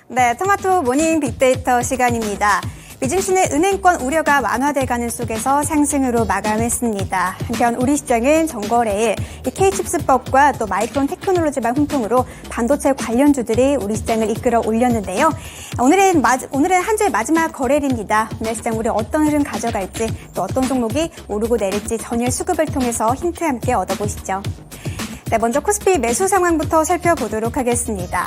네, 토마토 모닝 빅데이터 시간입니다. 미증시는 은행권 우려가 완화돼가는 속에서 상승으로 마감했습니다. 한편 우리 시장은 전거래일 K칩스법과 또 마이크론 테크놀로지발 훈풍으로 반도체 관련주들이 우리 시장을 이끌어 올렸는데요. 오늘은 한 주의 마지막 거래일입니다. 오늘 시장 우리 어떤 흐름 가져갈지 또 어떤 종목이 오르고 내릴지 전일 수급을 통해서 힌트 함께 얻어보시죠. 네, 먼저 코스피 매수 상황부터 살펴보도록 하겠습니다.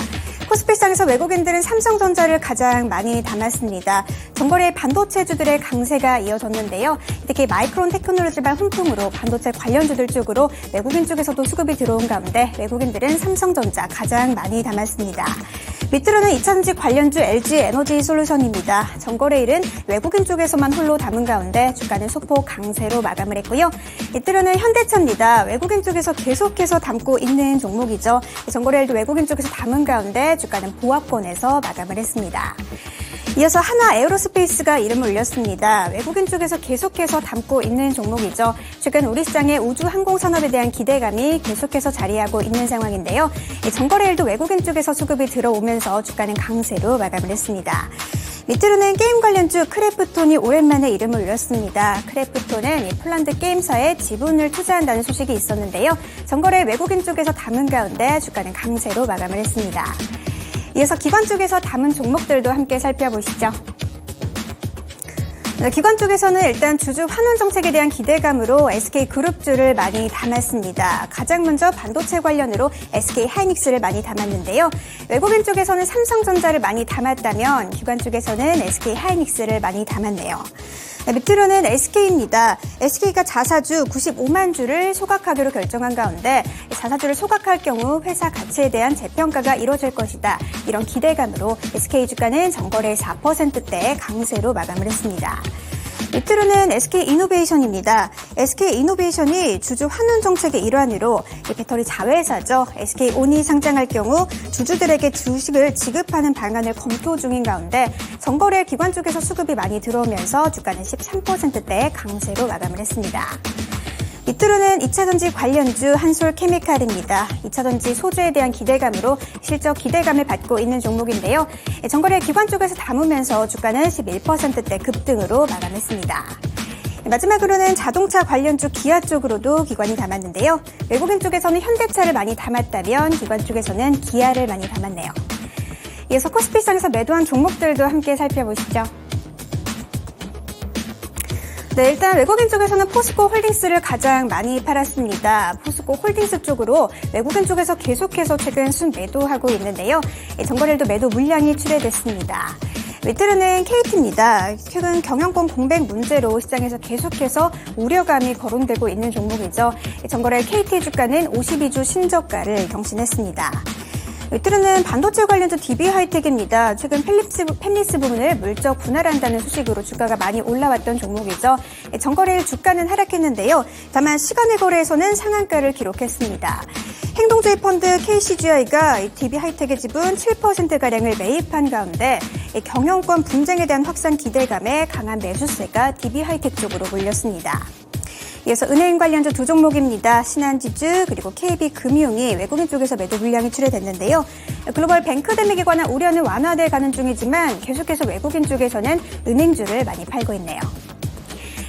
코스피 시장에서 외국인들은 삼성전자를 가장 많이 담았습니다. 전거래 반도체주들의 강세가 이어졌는데요. 특히 마이크론 테크놀로지발 훈풍으로 반도체 관련주들 쪽으로 외국인 쪽에서도 수급이 들어온 가운데 외국인들은 삼성전자 가장 많이 담았습니다. 밑으로는 2차전지 관련주 LG 에너지 솔루션입니다. 전거래일은 외국인 쪽에서만 홀로 담은 가운데 주가는 소폭 강세로 마감을 했고요. 밑으로는 현대차입니다. 외국인 쪽에서 계속해서 담고 있는 종목이죠. 전거래일도 외국인 쪽에서 담은 가운데 주가는 보합권에서 마감을 했습니다. 이어서 한화 에어로스페이스가 이름을 올렸습니다. 외국인 쪽에서 계속해서 담고 있는 종목이죠. 최근 우리 시장의 우주 항공 산업에 대한 기대감이 계속해서 자리하고 있는 상황인데요. 전거래일도 외국인 쪽에서 수급이 들어오면서 주가는 강세로 마감을 했습니다. 밑으로는 게임 관련주 크래프톤이 오랜만에 이름을 올렸습니다. 크래프톤은 폴란드 게임사에 지분을 투자한다는 소식이 있었는데요. 전거래 외국인 쪽에서 담은 가운데 주가는 강세로 마감을 했습니다. 이어서 기관 쪽에서 담은 종목들도 함께 살펴보시죠. 기관 쪽에서는 일단 주주 환원 정책에 대한 기대감으로 SK그룹주를 많이 담았습니다. 가장 먼저 반도체 관련으로 SK하이닉스를 많이 담았는데요. 외국인 쪽에서는 삼성전자를 많이 담았다면 기관 쪽에서는 SK하이닉스를 많이 담았네요. 밑으로는 SK입니다. SK가 자사주 95만 주를 소각하기로 결정한 가운데 자사주를 소각할 경우 회사 가치에 대한 재평가가 이루어질 것이다. 이런 기대감으로 SK 주가는 전거래 4%대 강세로 마감을 했습니다. 밑으로는 SK이노베이션입니다. SK이노베이션이 주주 환원 정책의 일환으로 배터리 자회사죠. SK온이 상장할 경우 주주들에게 주식을 지급하는 방안을 검토 중인 가운데 전거래 기관 쪽에서 수급이 많이 들어오면서 주가는 13%대 강세로 마감을 했습니다. 밑으로는 2차전지 관련주 한솔케미칼입니다. 2차전지 소주에 대한 기대감으로 실적 기대감을 받고 있는 종목인데요. 전거래 기관 쪽에서 담으면서 주가는 11%대 급등으로 마감했습니다. 마지막으로는 자동차 관련주 기아 쪽으로도 기관이 담았는데요. 외국인 쪽에서는 현대차를 많이 담았다면 기관 쪽에서는 기아를 많이 담았네요. 이어서 코스피 시장에서 매도한 종목들도 함께 살펴보시죠. 네, 일단 외국인 쪽에서는 포스코 홀딩스를 가장 많이 팔았습니다. 포스코 홀딩스 쪽으로 외국인 쪽에서 계속해서 최근 순매도하고 있는데요. 전거래일도 매도 물량이 출회됐습니다. 밑으로는 KT입니다. 최근 경영권 공백 문제로 시장에서 계속해서 우려감이 거론되고 있는 종목이죠. 전거래일 KT 주가는 52주 신저가를 경신했습니다. 밑으로는 반도체 관련주 DB하이텍입니다. 최근 팹리스 부분을 물적 분할한다는 소식으로 주가가 많이 올라왔던 종목이죠. 전거래일 주가는 하락했는데요. 다만 시간의 거래에서는 상한가를 기록했습니다. 행동주의 펀드 KCGI가 DB하이텍의 지분 7%가량을 매입한 가운데 경영권 분쟁에 대한 확산 기대감에 강한 매수세가 DB하이텍 쪽으로 몰렸습니다. 이어서 은행 관련주 두 종목입니다. 신한지주 그리고 KB금융이 외국인 쪽에서 매도 물량이 출회됐는데요. 글로벌 뱅크댐에 관한 우려는 완화돼 가는 중이지만 계속해서 외국인 쪽에서는 은행주를 많이 팔고 있네요.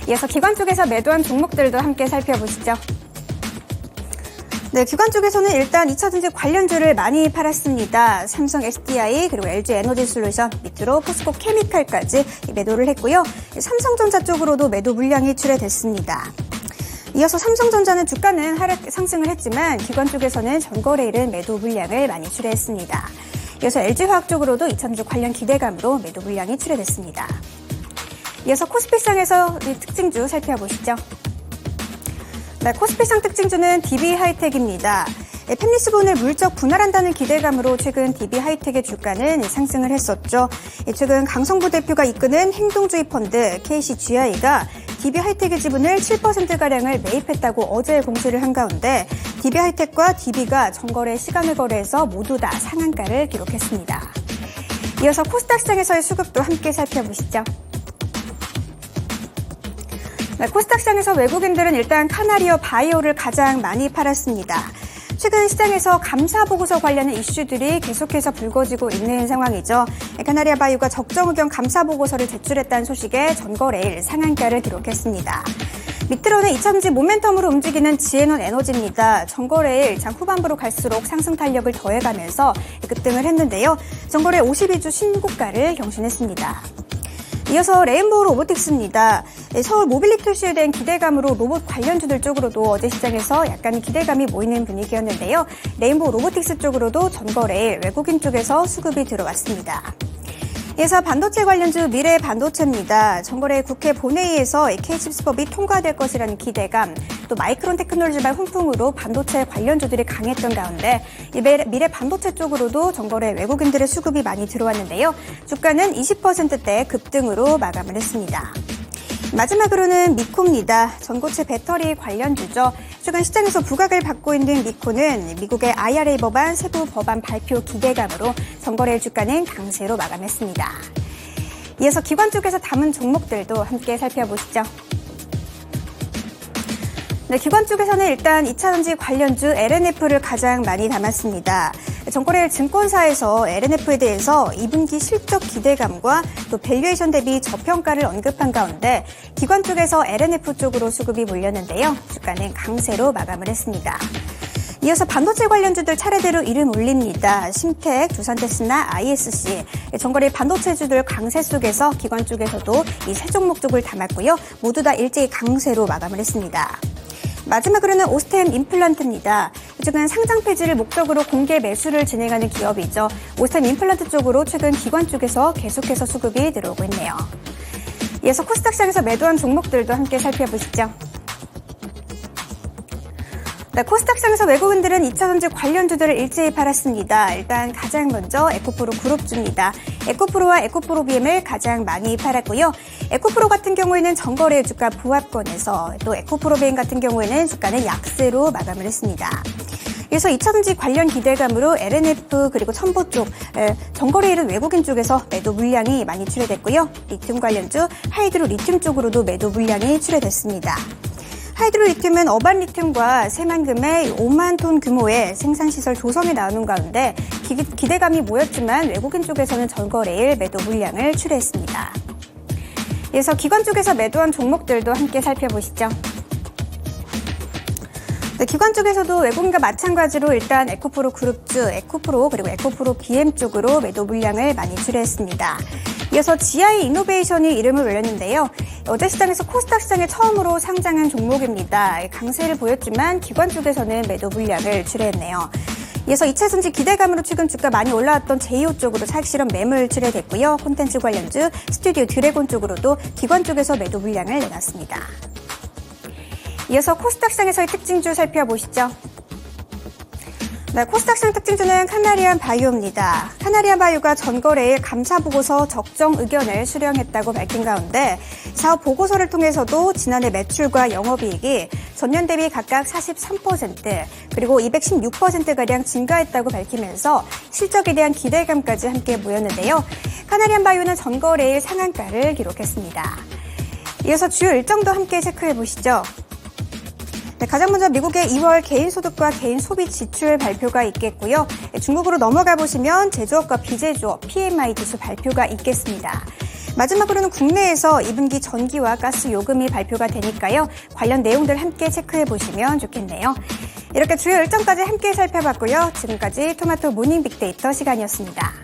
이어서 기관 쪽에서 매도한 종목들도 함께 살펴보시죠. 네, 기관 쪽에서는 일단 2차전지 관련주를 많이 팔았습니다. 삼성 SDI 그리고 LG 에너지 솔루션 밑으로 포스코 케미칼까지 매도를 했고요. 삼성전자 쪽으로도 매도 물량이 출회됐습니다. 이어서 삼성전자는 주가는 상승을 했지만 기관 쪽에서는 전거래일은 매도 물량을 많이 출회했습니다. 이어서 LG화학 쪽으로도 2차전지 관련 기대감으로 매도 물량이 출회됐습니다. 이어서 코스피 시장에서 특징주 살펴보시죠. 네, 코스피 시장 특징주는 DB하이텍입니다. 팹리스 부분을 물적 분할한다는 기대감으로 최근 DB하이텍의 주가는 상승을 했었죠. 최근 강성부 대표가 이끄는 행동주의 펀드 KCGI가 DB하이텍의 지분을 7%가량을 매입했다고 어제 공시를 한 가운데 DB하이텍과 DB가 전거래 시간을 거래해서 모두 다 상한가를 기록했습니다. 이어서 코스닥 시장에서의 수급도 함께 살펴보시죠. 코스닥 시장에서 외국인들은 일단 카나리어 바이오를 가장 많이 팔았습니다. 최근 시장에서 감사 보고서 관련한 이슈들이 계속해서 불거지고 있는 상황이죠. 카나리아 바이오가 적정 의견 감사 보고서를 제출했다는 소식에 전거래일 상한가를 기록했습니다. 밑으로는 2차전지 모멘텀으로 움직이는 지에논 에너지입니다. 전거래일 장 후반부로 갈수록 상승 탄력을 더해가면서 급등을 했는데요. 전거래 52주 신고가를 경신했습니다. 이어서 레인보우 로보틱스입니다. 서울 모빌리티 이슈에 대한 기대감으로 로봇 관련주들 쪽으로도 어제 시장에서 약간 기대감이 모이는 분위기였는데요. 레인보우 로보틱스 쪽으로도 전거래일 외국인 쪽에서 수급이 들어왔습니다. 이어서 반도체 관련주 미래 반도체입니다. 전거래 국회 본회의에서 K칩스법이 통과될 것이라는 기대감, 또 마이크론 테크놀로지발 훈풍으로 반도체 관련주들이 강했던 가운데 미래 반도체 쪽으로도 전거래 외국인들의 수급이 많이 들어왔는데요. 주가는 20%대 급등으로 마감을 했습니다. 마지막으로는 미코입니다. 전고체 배터리 관련주죠. 최근 시장에서 부각을 받고 있는 미코는 미국의 IRA 법안 세부 법안 발표 기대감으로 전거래일 주가는 강세로 마감했습니다. 이어서 기관 쪽에서 담은 종목들도 함께 살펴보시죠. 네, 기관 쪽에서는 일단 2차전지 관련주 LNF를 가장 많이 담았습니다. 전거래일 증권사에서 LNF에 대해서 2분기 실적 기대감과 또 밸류에이션 대비 저평가를 언급한 가운데 기관 쪽에서 LNF 쪽으로 수급이 몰렸는데요. 주가는 강세로 마감을 했습니다. 이어서 반도체 관련주들 차례대로 이름 올립니다. 심텍, 두산테스나, ISC. 전거래일 반도체주들 강세 속에서 기관 쪽에서도 이 세 종목 쪽을 담았고요. 모두 다 일제히 강세로 마감을 했습니다. 마지막으로는 오스템 임플란트입니다. 최근 상장 폐지를 목적으로 공개 매수를 진행하는 기업이죠. 오스템 임플란트 쪽으로 최근 기관 쪽에서 계속해서 수급이 들어오고 있네요. 이어서 코스닥 시장에서 매도한 종목들도 함께 살펴보시죠. 네, 코스닥 시장에서 외국인들은 2차전지 관련주들을 일제히 팔았습니다. 일단 가장 먼저 에코프로 그룹주입니다. 에코프로와 에코프로 BM을 가장 많이 팔았고요. 에코프로 같은 경우에는 전거래 주가 부합권에서 또 에코프로 BM 같은 경우에는 주가는 약세로 마감을 했습니다. 그래서 2차전지 관련 기대감으로 LNF 그리고 첨보 쪽 전거래일은 외국인 쪽에서 매도 물량이 많이 출회됐고요. 리튬 관련주 하이드로 리튬 쪽으로도 매도 물량이 출회됐습니다. 하이드로 리튬은 어반 리튬과 새만금의 5만 톤 규모의 생산시설 조성에 나오는 가운데 기대감이 모였지만 외국인 쪽에서는 전거래일 매도 물량을 출회했습니다. 이어서 기관 쪽에서 매도한 종목들도 함께 살펴보시죠. 네, 기관 쪽에서도 외국인과 마찬가지로 일단 에코프로 그룹주, 에코프로 그리고 에코프로 BM 쪽으로 매도 물량을 많이 출회했습니다. 이어서 GI 이노베이션이 이름을 올렸는데요. 어제 시장에서 코스닥 시장에 처음으로 상장한 종목입니다. 강세를 보였지만 기관 쪽에서는 매도 물량을 출회했네요. 이어서 2차전지 기대감으로 최근 주가 많이 올라왔던 제이오 쪽으로 차익 실현 매물 출회됐고요. 콘텐츠 관련주 스튜디오 드래곤 쪽으로도 기관 쪽에서 매도 물량을 내놨습니다. 이어서 코스닥 시장에서의 특징주 살펴보시죠. 네, 코스닥 시장 특징주는 카나리안 바이오입니다. 카나리안 바이오가 전거래일 감사보고서 적정 의견을 수령했다고 밝힌 가운데 사업 보고서를 통해서도 지난해 매출과 영업이익이 전년 대비 각각 43% 그리고 216%가량 증가했다고 밝히면서 실적에 대한 기대감까지 함께 모였는데요. 카나리안 바이오는 전거래일 상한가를 기록했습니다. 이어서 주요 일정도 함께 체크해 보시죠. 네, 가장 먼저 미국의 2월 개인소득과 개인소비 지출 발표가 있겠고요. 중국으로 넘어가 보시면 제조업과 비제조업 PMI 지수 발표가 있겠습니다. 마지막으로는 국내에서 2분기 전기와 가스 요금이 발표가 되니까요. 관련 내용들 함께 체크해 보시면 좋겠네요. 이렇게 주요 일정까지 함께 살펴봤고요. 지금까지 토마토 모닝 빅데이터 시간이었습니다.